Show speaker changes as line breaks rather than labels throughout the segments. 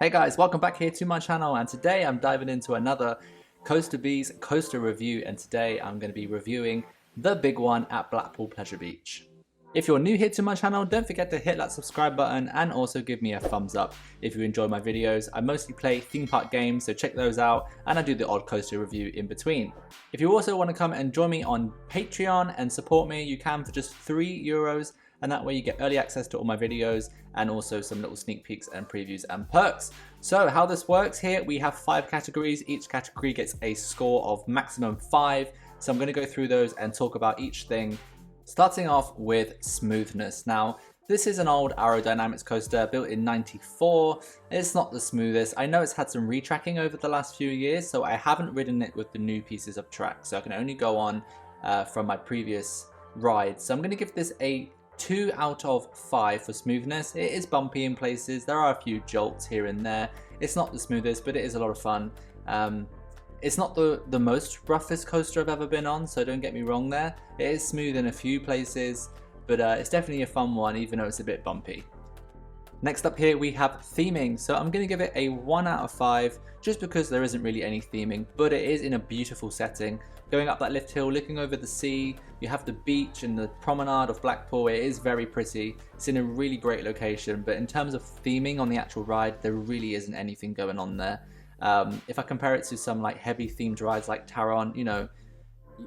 Hey guys, welcome back here to my channel, and today I'm diving into another Coaster Bees coaster review, and today I'm going to be reviewing the big one at Blackpool Pleasure Beach. If you're new here to my channel, don't forget to hit that subscribe button and also give me a thumbs up if you enjoy my videos. I mostly play theme park games, so check those out, and I do the odd coaster review in between. If you also want to come and join me on Patreon and support me, you can for just €3, and that way you get early access to all my videos and also some little sneak peeks and previews and perks. So how this works here, we have 5 categories. Each category gets a score of maximum 5. So I'm going to go through those and talk about each thing, starting off with smoothness. Now, this is an old aerodynamics coaster built in '94. It's not the smoothest. I know it's had some retracking over the last few years, so I haven't ridden it with the new pieces of track. So I can only go on from my previous rides. So I'm going to give this a 2 out of 5 for smoothness. It is bumpy in places. There are a few jolts here and there. It's not the smoothest, but it is a lot of fun. It's not the most roughest coaster I've ever been on, so don't get me wrong there. It is smooth in a few places, but it's definitely a fun one, even though it's a bit bumpy. Next up here we have theming, so I'm going to give it a 1 out of 5 just because there isn't really any theming, but it is in a beautiful setting. Going up that lift hill, looking over the sea, you have the beach and the promenade of Blackpool. It is very pretty. It's in a really great location, but in terms of theming on the actual ride, there really isn't anything going on there. If I compare it to some like heavy themed rides like Taron, you know,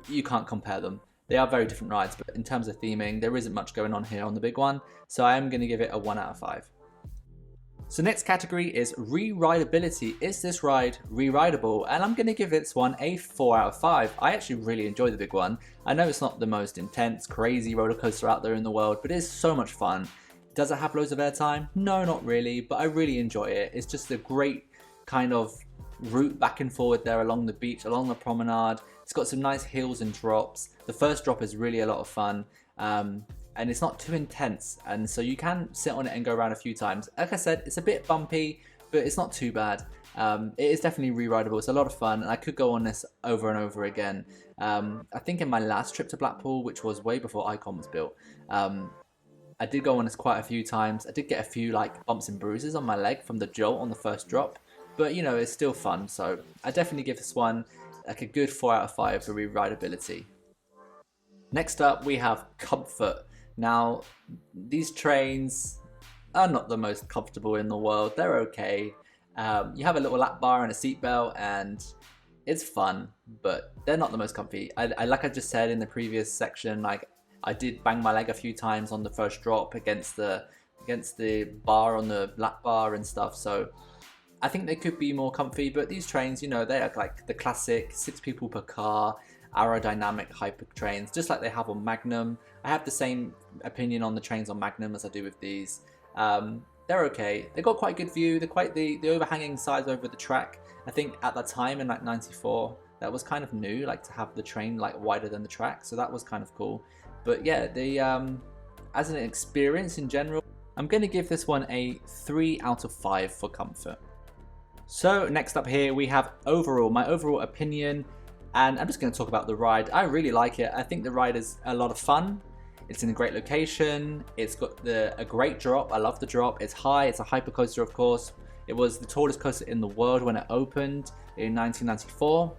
you can't compare them. They are very different rides, but in terms of theming, there isn't much going on here on the big one, so I am going to give it a 1 out of 5. So next category is re-rideability. Is this ride re-rideable? And I'm going to give this one a 4 out of 5. I actually really enjoy the big one. I know it's not the most intense, crazy roller coaster out there in the world, but it is so much fun. Does it have loads of airtime? No, not really, but I really enjoy it. It's just a great kind of route back and forward there along the beach, along the promenade. It's got some nice hills and drops. The first drop is really a lot of fun. And it's not too intense, and so you can sit on it and go around a few times. Like I said, it's a bit bumpy, but it's not too bad. It is definitely re-rideable. It's a lot of fun, and I could go on this over and over again. I think in my last trip to Blackpool, which was way before Icon was built, I did go on this quite a few times. I did get a few like bumps and bruises on my leg from the jolt on the first drop, but you know, it's still fun. So I definitely give this one like a good 4 out of 5 for re-rideability. Next up, we have comfort. Now, these trains are not the most comfortable in the world. They're okay. You have a little lap bar and a seatbelt, and it's fun, but they're not the most comfy. Like I just said in the previous section, like I did bang my leg a few times on the first drop against the bar on the lap bar and stuff. So I think they could be more comfy, but these trains, you know, they are like the classic 6 people per car aerodynamic hyper trains, just like they have on Magnum. I have the same opinion on the trains on Magnum as I do with these. They're okay. They've got quite good view. They're quite the overhanging sides over the track. I think at that time in like '94, that was kind of new, like to have the train like wider than the track. So that was kind of cool. But yeah, as an experience in general, I'm going to give this one a 3 out of 5 for comfort. So next up here we have my overall opinion. And I'm just going to talk about the ride. I really like it. I think the ride is a lot of fun. It's in a great location. It's got a great drop. I love the drop. It's high. It's a hyper coaster, of course. It was the tallest coaster in the world when it opened in 1994.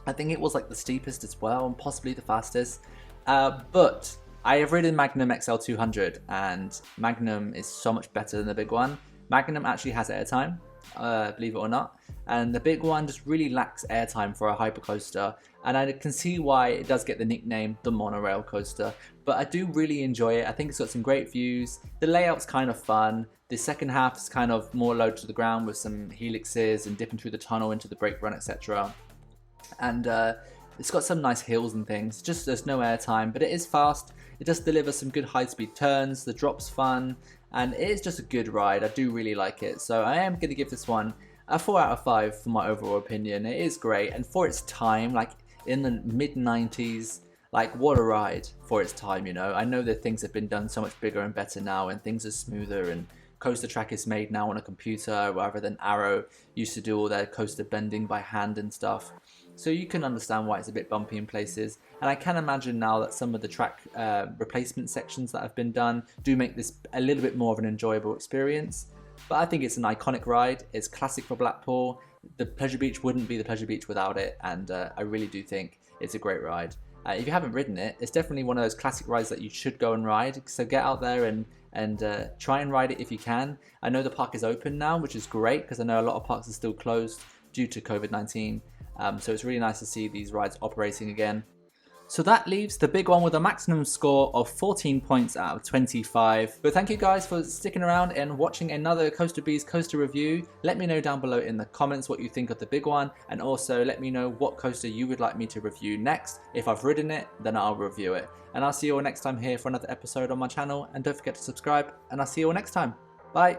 I think it was like the steepest as well, and possibly the fastest. But I have ridden Magnum XL200, and Magnum is so much better than the big one. Magnum actually has airtime, believe it or not, and the big one just really lacks airtime for a hypercoaster, and I can see why it does get the nickname the monorail coaster, but I do really enjoy it. I think it's got some great views. The layout's kind of fun. The second half is kind of more low to the ground with some helixes and dipping through the tunnel into the brake run, etc. And it's got some nice hills and things. Just there's no airtime, but it is fast. It does deliver some good high-speed turns. The drop's fun, and it is just a good ride. I do really like it, so I am going to give this one a 4 out of 5 for my overall opinion. It is great, and for its time, like in the mid-90s, like what a ride for its time, you know. I know that things have been done so much bigger and better now, and things are smoother, and coaster track is made now on a computer rather than Arrow used to do all their coaster bending by hand and stuff. So you can understand why it's a bit bumpy in places, and I can imagine now that some of the track replacement sections that have been done do make this a little bit more of an enjoyable experience. but I think it's an iconic ride. It's classic for Blackpool. The Pleasure Beach wouldn't be the Pleasure Beach without it, and I really do think it's a great ride. If you haven't ridden it, it's definitely one of those classic rides that you should go and ride. So get out there and try and ride it if you can. I know the park is open now, which is great because I know a lot of parks are still closed due to COVID-19. So it's really nice to see these rides operating again. So that leaves the big one with a maximum score of 14 points out of 25. But thank you guys for sticking around and watching another Coaster Bees coaster review. Let me know down below in the comments what you think of the big one, and also let me know what coaster you would like me to review next. If I've ridden it, then I'll review it. And I'll see you all next time here for another episode on my channel, and don't forget to subscribe, and I'll see you all next time. Bye!